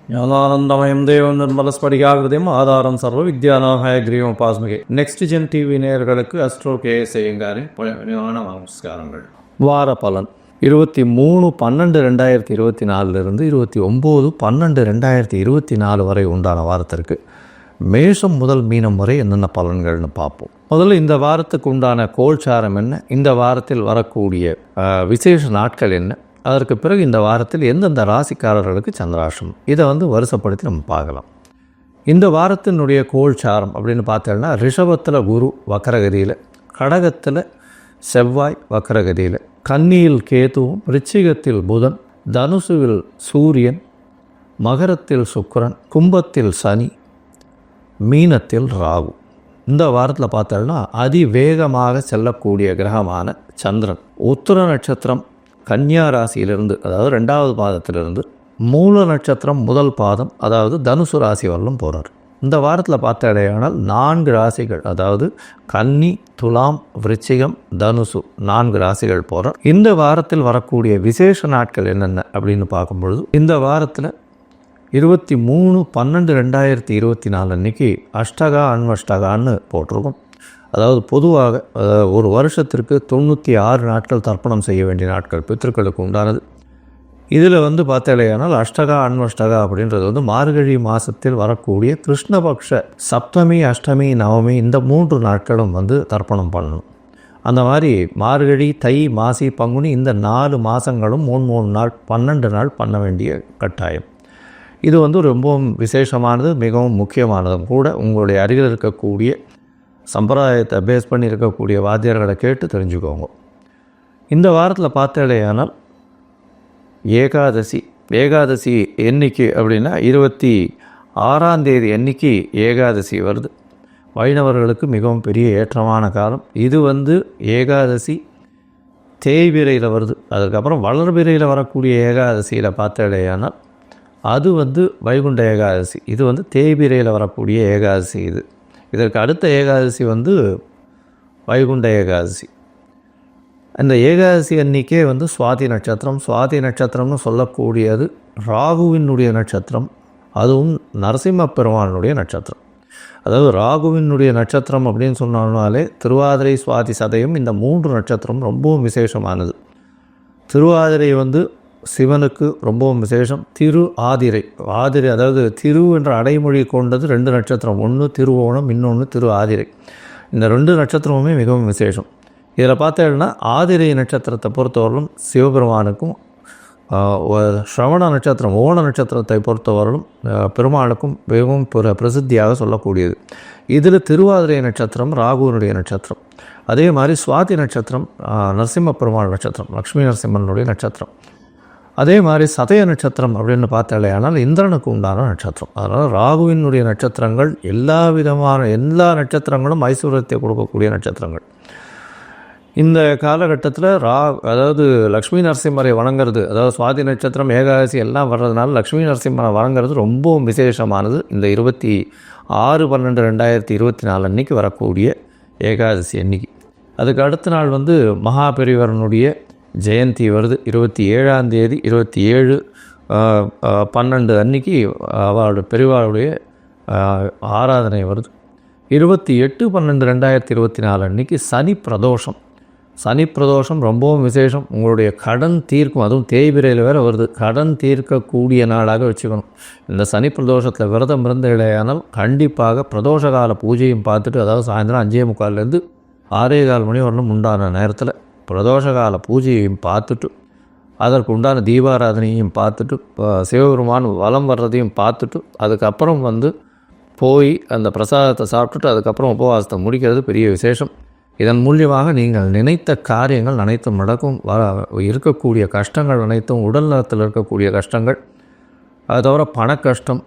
ஞானானந்தமயம் தேவம் நிர்மலஸ்படிகாகிருதியும் ஆதாரம் சர்வ வித்யாநாகாய கிரீவம் உபாஸ்மிகை. நெக்ஸ்ட் ஜென் டிவி நேயர்களுக்கு அஸ்ட்ரோ கேஎஸ் ஐயங்காரின் பணிவான நமஸ்காரங்கள். வார பலன் 23/12/2024 29/12/2024 வரை உண்டான வாரத்திற்கு மேஷம் முதல் மீனம் வரை என்னென்ன பலன்கள்னு பார்ப்போம். முதல்ல இந்த வாரத்துக்கு உண்டான கோல்சாரம் என்ன, இந்த வாரத்தில் வரக்கூடிய விசேஷ நாட்கள் என்ன, அதற்கு பிறகு இந்த வாரத்தில் எந்தெந்த ராசிக்காரர்களுக்கு சந்திராஷ்டம், இதை வருஷப்படுத்தி நம்ம பார்க்கலாம். இந்த வாரத்தினுடைய கோல்சாரம் அப்படின்னு பார்த்தோம்னா, ரிஷபத்தில் குரு வக்கரகதியில், கடகத்தில் செவ்வாய் வக்கரகதியில், கன்னியில் கேதுவும், ரிச்சிகத்தில் புதன், தனுசுவில் சூரியன், மகரத்தில் சுக்கிரன், கும்பத்தில் சனி, மீனத்தில் ராகு. இந்த வாரத்தில் பார்த்தோம்னா அதிவேகமாக செல்லக்கூடிய கிரகமான சந்திரன் உத்திர நட்சத்திரம் கன்னியா ராசியிலிருந்து, அதாவது 2வது பாதத்திலிருந்து மூல நட்சத்திரம் முதல் பாதம், அதாவது தனுசு ராசி வரலும் போகிறார். இந்த வாரத்தில் பார்த்தடையானால் 4 ராசிகள், அதாவது கன்னி, துலாம், விருச்சிகம், தனுசு 4 ராசிகள் போகிறார். இந்த வாரத்தில் வரக்கூடிய விசேஷ நாட்கள் என்னென்ன அப்படின்னு பார்க்கும்பொழுது, இந்த வாரத்தில் 23/12/2024 அன்றைக்கி அஷ்டகா அன்வஷ்டகான்னு போட்டிருக்கும். அதாவது பொதுவாக ஒரு வருஷத்திற்கு 96 நாட்கள் தர்ப்பணம் செய்ய வேண்டிய நாட்கள் பித்திருக்களுக்கு உண்டானது. இதில் பார்த்தாலேயானால் அஷ்டகா அன்வஷ்டகா அப்படின்றது மார்கழி மாதத்தில் வரக்கூடிய கிருஷ்ணபக்ஷ சப்தமி, அஷ்டமி, நவமி இந்த 3 நாட்களும் தர்ப்பணம் பண்ணணும். அந்த மாதிரி மார்கழி, தை, மாசி, பங்குனி இந்த 4 மாதங்களும் 3 நாள் 12 நாள் பண்ண வேண்டிய கட்டாயம். இது ரொம்பவும் விசேஷமானது, மிகவும் முக்கியமானதும் கூட. உங்களுடைய அருகில் இருக்கக்கூடிய சம்பிரதாயத்தை பேஸ் பண்ணி இருக்கக்கூடிய வாத்தியார்களை கேட்டு தெரிஞ்சுக்கோங்க. இந்த வாரத்தில் பார்த்தேடையானால் ஏகாதசி எண்ணிக்கை அப்படின்னா 26ஆம் தேதி எண்ணிக்கை ஏகாதசி வருது. வைணவர்களுக்கு மிகவும் பெரிய ஏற்றமான காலம் இது. ஏகாதசி தேய்பிரையில் வருது. அதுக்கப்புறம் வளர்பிரையில் வரக்கூடிய ஏகாதசியில் பார்த்தேடையானால் அது வைகுண்ட ஏகாதசி. இது தேய்பிரையில் வரக்கூடிய ஏகாதசி. இதற்கு அடுத்த ஏகாதசி வைகுண்ட ஏகாதசி. அந்த ஏகாதசி அன்றைக்கே சுவாதி நட்சத்திரம். சுவாதி நட்சத்திரம்னு சொல்லக்கூடியது ராகுவினுடைய நட்சத்திரம், அதுவும் நரசிம்ம பெருமானுடைய நட்சத்திரம். அதாவது ராகுவினுடைய நட்சத்திரம் அப்படின்னு சொன்னாலே திருவாதிரை, சுவாதி, சதயம் இந்த 3 நட்சத்திரம் ரொம்பவும் விசேஷமானது. திருவாதிரை சிவனுக்கு ரொம்பவும் விசேஷம். ஆதிரை அதாவது திரு என்ற அடைமொழி கொண்டது 2 நட்சத்திரம், ஒன்று திருவோணம், இன்னொன்று திரு ஆதிரை. இந்த 2 நட்சத்திரமுமே மிகவும் விசேஷம். இதில் பார்த்தேன்னா ஆதிரை நட்சத்திரத்தை பொறுத்தவரையிலும் சிவபெருமானுக்கும், ஸ்ரவண நட்சத்திரம் ஓண நட்சத்திரத்தை பொறுத்தவரையிலும் பெருமானுக்கும் மிகவும் பிரசித்தியாக சொல்லக்கூடியது. இதில் திருவாதிரை நட்சத்திரம் ராகுவனுடைய நட்சத்திரம். அதே மாதிரி சுவாதி நட்சத்திரம் நரசிம்ம பெருமாள் நட்சத்திரம், லக்ஷ்மி நரசிம்மனுடைய நட்சத்திரம். அதே மாதிரி சதய நட்சத்திரம் அப்படின்னு பார்த்தாலே ஆனால் இந்திரனுக்கு உண்டான நட்சத்திரம். அதனால் ராகுவினுடைய நட்சத்திரங்கள் எல்லா நட்சத்திரங்களும் ஐஸ்வர்யத்தை கொடுக்கக்கூடிய நட்சத்திரங்கள். இந்த காலகட்டத்தில் அதாவது லக்ஷ்மி நரசிம்மரை வணங்குறது, அதாவது சுவாதி நட்சத்திரம் ஏகாதசி எல்லாம் வர்றதுனால லக்ஷ்மி நரசிம்மரை வணங்குறது ரொம்பவும் விசேஷமானது. இந்த 26/12/2024 அன்றைக்கி வரக்கூடிய ஏகாதசி அன்னைக்கு. அதுக்கு அடுத்த நாள் மகாபெரிவரனுடைய ஜெயந்தி வருது. 27ஆம் தேதி 27/12 அன்னைக்கு அவருடைய பெரியவாளுடைய ஆராதனை வருது. 28/12/2024 அன்னைக்கு சனி பிரதோஷம். சனி பிரதோஷம் ரொம்பவும் விசேஷம். உங்களுடைய கடன் தீர்க்கும், அதுவும் தேய்பிரையில் வேறு வருது. கடன் தீர்க்கக்கூடிய நாளாக வச்சுக்கணும். இந்த சனி பிரதோஷத்தில் விரதம் இருந்த இடையானால் கண்டிப்பாக பிரதோஷ கால பூஜையும் பார்த்துட்டு, அதாவது சாயந்தரம் 5:45 6:15 மணி வரலும் உண்டான நேரத்தில் பிரதோஷ கால பூஜையையும் பார்த்துட்டு, அதற்கு உண்டான தீபாராதனையும் பார்த்துட்டு, சிவபெருமான் வலம் வர்றதையும் பார்த்துட்டு, அதுக்கப்புறம் போய் அந்த பிரசாதத்தை சாப்பிட்டுட்டு அதுக்கப்புறம் உபவாசத்தை முடிக்கிறது பெரிய விசேஷம். இதன் மூலியமாக நீங்கள் நினைத்த காரியங்கள் அனைத்தும் நடக்கும். இருக்கக்கூடிய கஷ்டங்கள் அனைத்தும், உடல் நலத்தில் இருக்கக்கூடிய கஷ்டங்கள், அது தவிர பண கஷ்டம்,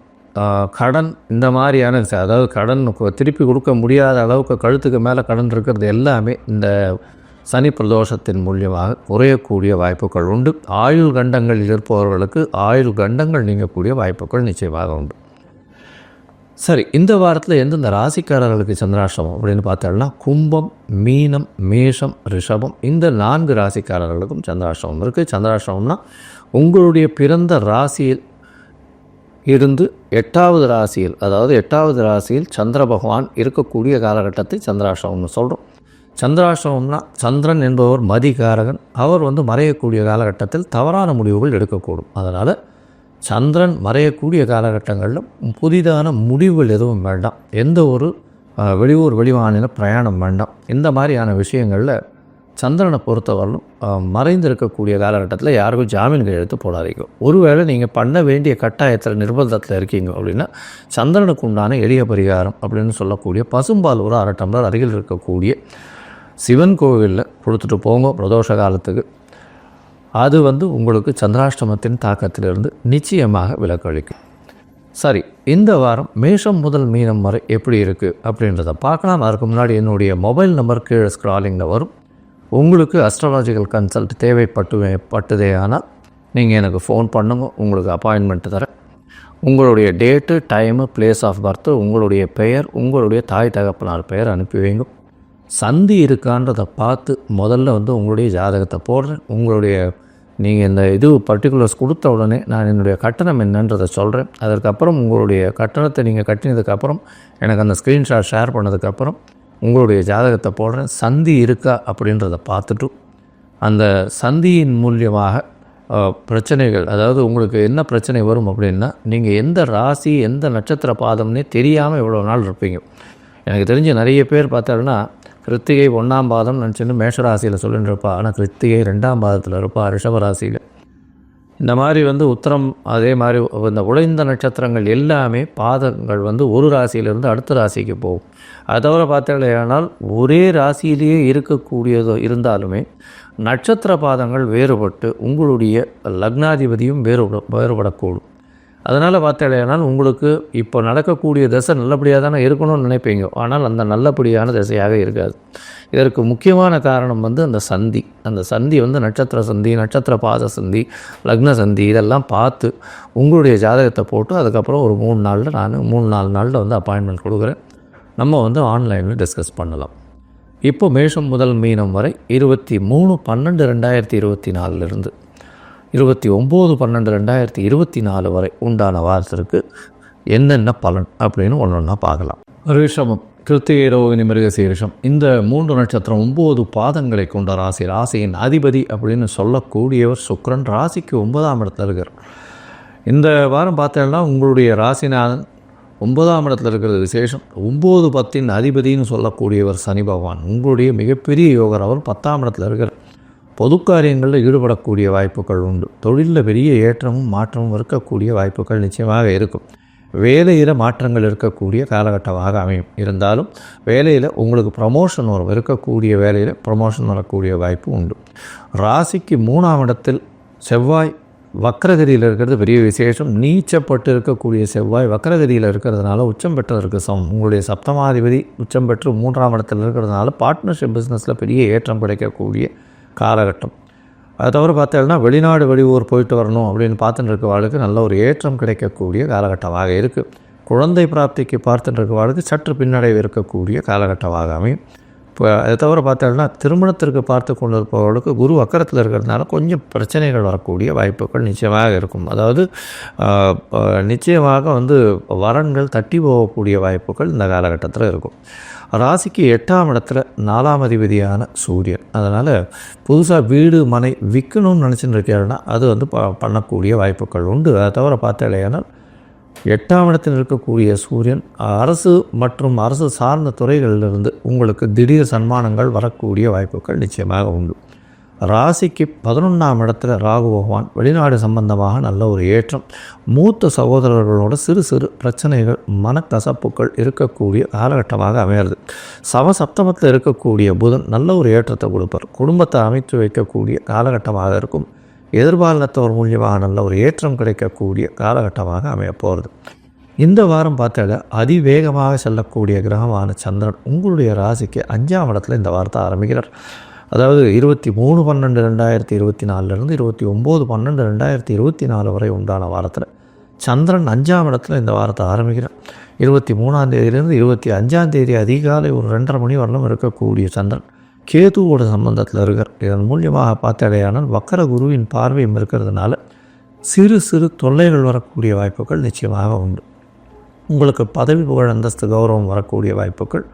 கடன், இந்த மாதிரியான, அதாவது கடன் திருப்பி கொடுக்க முடியாத அளவுக்கு கழுத்துக்கு மேலே கடன் இருக்கிறது எல்லாமே இந்த சனி பிரதோஷத்தின் மூலியமாக குறையக்கூடிய வாய்ப்புகள் உண்டு. ஆயுள் கண்டங்களில் இருப்பவர்களுக்கு ஆயுள் கண்டங்கள் நீங்கக்கூடிய வாய்ப்புகள் நிச்சயமாக உண்டு. சரி, இந்த வாரத்தில் எந்தெந்த ராசிக்காரர்களுக்கு சந்திராஷ்டமம் அப்படின்னு பார்த்தோம்னா, கும்பம், மீனம், மேஷம், ரிஷபம் இந்த 4 ராசிக்காரர்களுக்கும் சந்திராஷ்டமம் இருக்குது. சந்திராஷ்டமம்னா உங்களுடைய பிறந்த ராசியில் இருந்து 8வது ராசியில், அதாவது 8வது ராசியில் சந்திர பகவான் இருக்கக்கூடிய காலகட்டத்தை சந்திராஷ்டமம்னு சொல்கிறோம். சந்திராஷ்டமம்னா சந்திரன் என்பவர் மதிகாரகன். அவர் மறையக்கூடிய காலகட்டத்தில் தவறான முடிவுகள் எடுக்கக்கூடும். அதனால் சந்திரன் மறையக்கூடிய காலகட்டங்களில் புதிதான முடிவுகள் எதுவும் வேண்டாம். எந்த ஒரு வெளியூர் வெளிமாநில பிரயாணம் வேண்டாம். இந்த மாதிரியான விஷயங்களில் சந்திரனை பொறுத்தவரையிலும் மறைந்திருக்கக்கூடிய காலகட்டத்தில் யாருக்கும் ஜாமீன் கையெழுத்து போடாதீங்க. ஒருவேளை நீங்கள் பண்ண வேண்டிய கட்டாயத்தில் நிர்பந்தத்தில் இருக்கீங்க அப்படின்னா சந்திரனுக்கு உண்டான எளிய பரிகாரம் அப்படின்னு சொல்லக்கூடிய பசும்பால் ஒரு 1/2 டம்ளர் அருகில் இருக்கக்கூடிய சிவன் கோவிலில் கொடுத்துட்டு போங்க பிரதோஷ காலத்துக்கு. அது உங்களுக்கு சந்திராஷ்டமத்தின் தாக்கத்திலிருந்து நிச்சயமாக விலக்களிக்கும். சரி, இந்த வாரம் மேஷம் முதல் மீனம் வரை எப்படி இருக்குது அப்படின்றத பார்க்கலாம். அதுக்கு முன்னாடி என்னுடைய மொபைல் நம்பர் கீழே ஸ்க்ராலிங்கில் வரும். உங்களுக்கு அஸ்ட்ராலாஜிக்கல் கன்சல்ட் தேவைப்பட்டதே ஆனால் நீங்கள் எனக்கு ஃபோன் பண்ணுங்க, உங்களுக்கு அப்பாயின்மெண்ட்டு தரேன். உங்களுடைய date, time, place of birth, உங்களுடைய பெயர், உங்களுடைய தாய் தகப்பனார் பெயர் அனுப்பி வைங்க. சந்தி இருக்கான்றதை பார்த்து முதல்ல உங்களுடைய ஜாதகத்தை போடுறேன். நீங்கள் இந்த பர்டிகுலர்ஸ் கொடுத்த உடனே நான் என்னுடைய கட்டணம் என்னன்றதை சொல்கிறேன். அதற்கப்புறம் உங்களுடைய கட்டணத்தை நீங்கள் கட்டினதுக்கப்புறம் எனக்கு அந்த ஸ்க்ரீன்ஷாட் ஷேர் பண்ணதுக்கப்புறம் உங்களுடைய ஜாதகத்தை போடுறேன். சந்தி இருக்கா அப்படின்றத பார்த்துட்டு அந்த சந்தியின் மூலியமாக பிரச்சனைகள், அதாவது உங்களுக்கு என்ன பிரச்சனை வரும் அப்படின்னா, நீங்கள் எந்த ராசி எந்த நட்சத்திர பாதம்னே தெரியாமல் இவ்வளோ நாள் இருப்பீங்க. எனக்கு தெரிஞ்ச நிறைய பேர் பார்த்தாங்கன்னா கிருத்திகை 1ஆம் பாதம் நினச்சின்னு மேஷராசியில் சொல்லிட்டு இருப்பா. ஆனால் கிருத்திகை 2ஆம் பாதத்தில் இருப்பா ரிஷபராசியில். இந்த மாதிரி உத்திரம், அதே மாதிரி இந்த உழைந்த நட்சத்திரங்கள் எல்லாமே பாதங்கள் ஒரு ராசியிலிருந்து அடுத்த ராசிக்கு போகும். அதை தவிர பார்த்தீங்கன்னா ஒரே ராசியிலேயே இருக்கக்கூடியதோ இருந்தாலுமே நட்சத்திர பாதங்கள் வேறுபட்டு உங்களுடைய லக்னாதிபதியும் வேறுபடக்கூடும். அதனால் பார்த்தீங்கன்னா உங்களுக்கு இப்போ நடக்கக்கூடிய திசை நல்லபடியாக தானே இருக்கணும்னு நினைப்பீங்க. ஆனால் அந்த நல்லபடியான திசையாக இருக்காது. இதற்கு முக்கியமான காரணம் அந்த சந்தி. அந்த சந்தி நட்சத்திர சந்தி, நட்சத்திர பாத சந்தி, லக்ன சந்தி இதெல்லாம் பார்த்து உங்களுடைய ஜாதகத்தை போட்டு அதுக்கப்புறம் ஒரு 3-4 நாளில் அப்பாயின்மெண்ட் கொடுக்குறேன். நம்ம ஆன்லைனில் டிஸ்கஸ் பண்ணலாம். இப்போ மேஷம் முதல் மீனம் வரை 23/12/2024 29/12/2024 வரை உண்டான வாரத்திற்கு என்னென்ன பலன் அப்படின்னு ஒன்றா பார்க்கலாம். ரிஷபம், கிருத்திகை, ரோகிணி, மிருகசீரிஷம் இந்த 3 நட்சத்திரம் 9 பாதங்களை கொண்ட ராசி. ராசியின் அதிபதி அப்படின்னு சொல்லக்கூடியவர் சுக்கிரன். ராசிக்கு 9ஆம் இடத்துல இருக்கார். இந்த வாரம் பார்த்தீங்கன்னா உங்களுடைய ராசிநாதன் 9ஆம் இடத்துல இருக்கிறது விசேஷம். 9-10 அதிபதினு சொல்லக்கூடியவர் சனி பகவான். உங்களுடைய மிகப்பெரிய யோகர். அவர் 10ஆம் இடத்துல இருக்கிற பொது காரியங்களில் ஈடுபடக்கூடிய வாய்ப்புகள் உண்டு. தொழிலில் பெரிய ஏற்றமும் மாற்றமும் இருக்கக்கூடிய வாய்ப்புகள் நிச்சயமாக இருக்கும். வேலையில் மாற்றங்கள் இருக்கக்கூடிய காலகட்டமாக அமையும். இருந்தாலும் வேலையில் உங்களுக்கு ப்ரமோஷன் வரும். இருக்கக்கூடிய வேலையில் ப்ரமோஷன் வரக்கூடிய வாய்ப்பு உண்டு. ராசிக்கு 3ஆம் இடத்தில் செவ்வாய் வக்ரகதியில் இருக்கிறது பெரிய விசேஷம். நீச்சப்பட்டு இருக்கக்கூடிய செவ்வாய் வக்ரகதியில் இருக்கிறதுனால உச்சம் பெற்றதற்கு சமம். உங்களுடைய சப்தமாதிபதி உச்சம் பெற்று 3ஆம் இடத்தில் இருக்கிறதுனால பார்ட்னர்ஷிப் பிஸ்னஸில் பெரிய ஏற்றம் கிடைக்கக்கூடிய காலகட்டம். அதை தவிர பார்த்தீங்கன்னா வெளிநாடு வெளியூர் போயிட்டு வரணும் அப்படின்னு பார்த்துட்டு இருக்கவாளுக்கு நல்ல ஒரு ஏற்றம் கிடைக்கக்கூடிய காலகட்டமாக இருக்குது. குழந்தை பிராப்திக்கு பார்த்துட்டு இருக்கவாளுக்கு சற்று பின்னடைவு இருக்கக்கூடிய காலகட்டமாக அமையும். இப்போ அதை தவிர பார்த்தீங்கன்னா திருமணத்திற்கு பார்த்து கொண்டு இருப்பவர்களுக்கு குரு வக்கரத்தில் இருக்கிறதுனால கொஞ்சம் பிரச்சனைகள் வரக்கூடிய வாய்ப்புகள் நிச்சயமாக இருக்கும். அதாவது நிச்சயமாக வரன்கள் தட்டி போகக்கூடிய வாய்ப்புகள் இந்த காலகட்டத்தில் இருக்கும். ராசிக்கு 8ஆம் இடத்துல 4ஆம் அதிபதியான சூரியன். அதனால் புதுசாக வீடு மனை விற்கணும்னு நினச்சிட்டு இருக்காருன்னா அது பண்ணக்கூடிய வாய்ப்புகள் உண்டு. அதை தவிர பார்த்தாலேனால் 8ஆம் இடத்தில் இருக்கக்கூடிய சூரியன் அரசு மற்றும் அரசு சார்ந்த துறைகளிலிருந்து உங்களுக்கு திடீர் சன்மானங்கள் வரக்கூடிய வாய்ப்புகள் நிச்சயமாக உண்டு. ராசிக்கு 11ஆம் இடத்துல ராகு பகவான். வெளிநாடு சம்பந்தமாக நல்ல ஒரு ஏற்றம். மூத்த சகோதரர்களோட சிறு சிறு பிரச்சனைகள், மனக்கசப்புகள் இருக்கக்கூடிய காலகட்டமாக அமையிறது. சப்தமத்தில் இருக்கக்கூடிய புதன் நல்ல ஒரு ஏற்றத்தை கொடுப்பார். குடும்பத்தை அமைத்து வைக்கக்கூடிய காலகட்டமாக இருக்கும். எதிர்பாலினத்தவர் மூலியமாக நல்ல ஒரு ஏற்றம் கிடைக்கக்கூடிய காலகட்டமாக அமையப்போகிறது. இந்த வாரம் பார்த்தால அதிவேகமாக செல்லக்கூடிய கிரகமான சந்திரன் உங்களுடைய ராசிக்கு 5ஆம் இடத்துல இந்த வாரத்தை ஆரம்பிக்கிறார். அதாவது 23/12/2024 29/12/2024 வரை உண்டான வாரத்தில் சந்திரன் 5ஆம் இடத்துல இந்த வாரத்தை ஆரம்பிக்கிறார். 23ஆம் தேதியிலிருந்து 25ஆம் தேதி அதிகாலை ஒரு 2:30 மணி வரலும் இருக்கக்கூடிய சந்திரன் கேதுவோட சம்பந்தத்தில் இருக்கார். இதன் மூலியமாக பார்த்தாலேயானால் வக்கர குருவின் பார்வையும் இருக்கிறதுனால சிறு சிறு தொல்லைகள் வரக்கூடிய வாய்ப்புகள் நிச்சயமாக உண்டு. உங்களுக்கு பதவி புகழ் அந்தஸ்து கௌரவம் வரக்கூடிய வாய்ப்புகள்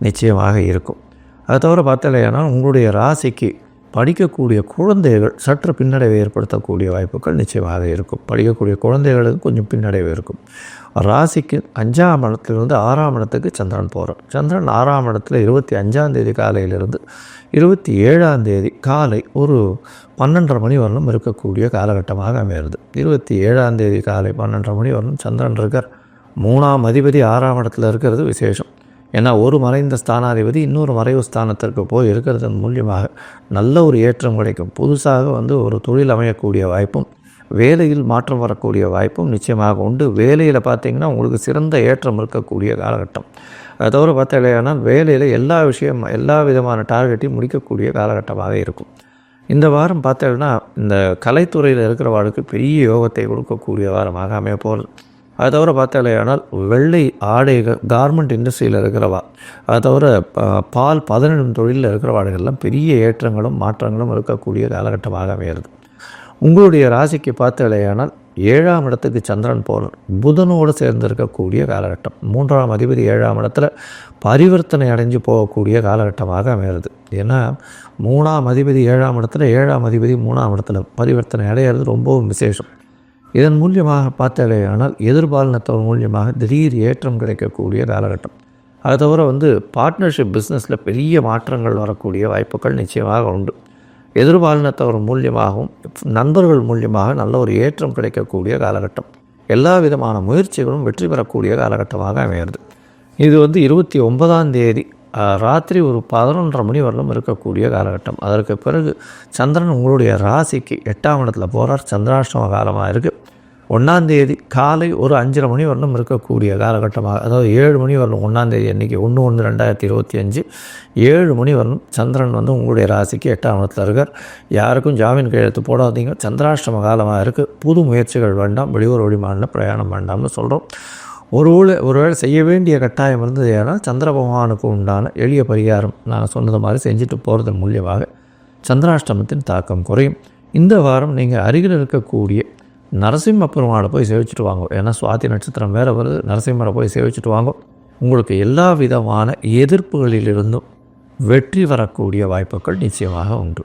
நிச்சயமாக இருக்கும். அதை தவிர பார்த்தலையானா உங்களுடைய ராசிக்கு படிக்கக்கூடிய குழந்தைகள் சற்று பின்னடைவை ஏற்படுத்தக்கூடிய வாய்ப்புகள் நிச்சயமாக இருக்கும். படிக்கக்கூடிய குழந்தைகளுக்கு கொஞ்சம் பின்னடைவு இருக்கும். ராசிக்கு 5ஆம் இடத்திலிருந்து 6ஆம் இடத்துக்கு சந்திரன் போகிறார். சந்திரன் 6ஆம் இடத்துல 25ஆம் தேதி காலையிலிருந்து 27ஆம் தேதி காலை ஒரு 12:30 மணி வரலும் இருக்கக்கூடிய காலகட்டமாக அமைகிறது. 27ஆம் தேதி காலை 12:30 மணி வரலும் சந்திரன் இருக்கார். 3ஆம் அதிபதி 6ஆம் இடத்துல இருக்கிறது விசேஷம். ஏன்னா ஒரு மறைந்த ஸ்தானாதிபதி இன்னொரு மறைவு ஸ்தானத்திற்கு போய் இருக்கிறதன் மூலியமாக நல்ல ஒரு ஏற்றம் கிடைக்கும். புதுசாக ஒரு தொழில் அமையக்கூடிய வாய்ப்பும் வேலையில் மாற்றம் வரக்கூடிய வாய்ப்பும் நிச்சயமாக உண்டு. வேலையில் பார்த்திங்கன்னா உங்களுக்கு சிறந்த ஏற்றம் இருக்கக்கூடிய காலகட்டம். அதை தவிர பார்த்தாலேயானால் வேலையில் எல்லா விதமான டார்கெட்டையும் முடிக்கக்கூடிய காலகட்டமாக இருக்கும். இந்த வாரம் பார்த்தோம்னா இந்த கலைத்துறையில் இருக்கிறவர்களுக்கு பெரிய யோகத்தை கொடுக்கக்கூடிய வாரமாக அமைய போகிறது. அதை தவிர பார்த்தாலேயானால் வெள்ளை ஆடைகள் கார்மெண்ட் இண்டஸ்ட்ரியில் இருக்கிறவா, அதை தவிர பால் பதனிடும் தொழிலில் இருக்கிறவாடுகள்லாம் பெரிய ஏற்றங்களும் மாற்றங்களும் இருக்கக்கூடிய காலகட்டமாக அமைகிறது. உங்களுடைய ராசிக்கு பார்த்தாலேயானால் 7ஆம் இடத்துக்கு சந்திரன் போகிறார். புதனோடு சேர்ந்து இருக்கக்கூடிய காலகட்டம். 3ஆம் அதிபதி 7ஆம் இடத்துல பரிவர்த்தனை அடைஞ்சு போகக்கூடிய காலகட்டமாக அமைகிறது. ஏன்னா 3ஆம் அதிபதி 7ஆம் இடத்துல, 7ஆம் அதிபதி 3ஆம் இடத்துல பரிவர்த்தனை அடைகிறது ரொம்பவும் விசேஷம். இதன் மூலியமாக பார்த்தாலேயானால் எதிர்பாலினத்தவர் மூலியமாக திடீர் ஏற்றம் கிடைக்கக்கூடிய காலகட்டம். அதை தவிர பார்ட்னர்ஷிப் பிஸ்னஸில் பெரிய மாற்றங்கள் வரக்கூடிய வாய்ப்புகள் நிச்சயமாக உண்டு. எதிர்பாலினத்தவர் மூலியமாகவும் நண்பர்கள் மூலியமாக நல்ல ஒரு ஏற்றம் கிடைக்கக்கூடிய காலகட்டம். எல்லா விதமான முயற்சிகளும் வெற்றி பெறக்கூடிய காலகட்டமாக அமைகிறது. இது 29ஆம் தேதி ராத்திரி ஒரு 11:30 மணி வரலும் இருக்கக்கூடிய காலகட்டம். அதற்கு பிறகு சந்திரன் உங்களுடைய ராசிக்கு 8ஆம் இடத்துல போகிறார். சந்திராஷ்டம காலமாக இருக்குது. 1ஆம் தேதி காலை ஒரு 5:30 மணி வரலும் இருக்கக்கூடிய காலகட்டமாக, அதாவது 7 மணி வரலும் 1ஆம் தேதி அன்றைக்கி 1/1/2025 7 மணி வரலும் சந்திரன் உங்களுடைய ராசிக்கு 8ஆம் இடத்துல இருக்கார். யாருக்கும் ஜாமீன் கையெழுத்து போடாதீங்க. சந்திராஷ்டம காலமாக இருக்குது. புது முயற்சிகள் வேண்டாம். வெளியூர் வெளிமாநில பிரயாணம் வேண்டாம்னு சொல்கிறோம். ஒருவேளை செய்ய வேண்டிய கட்டாயம் இருந்தது. ஏன்னா சந்திர பகவானுக்கு உண்டான எளிய பரிகாரம் நான் சொன்னது மாதிரி செஞ்சுட்டு போகிறதன் மூலியமாக சந்திராஷ்டமத்தின் தாக்கம் குறையும். இந்த வாரம் நீங்கள் அருகில் இருக்கக்கூடிய நரசிம்ம பெருமாளை போய் சேவிச்சுட்டு வாங்க. ஏன்னா சுவாதி நட்சத்திரம் வேறு வருது. நரசிம்மரை போய் சேவிச்சுட்டு வாங்க. உங்களுக்கு எல்லா விதமான எதிர்ப்புகளிலிருந்தும் வெற்றி வரக்கூடிய வாய்ப்புகள் நிச்சயமாக உண்டு.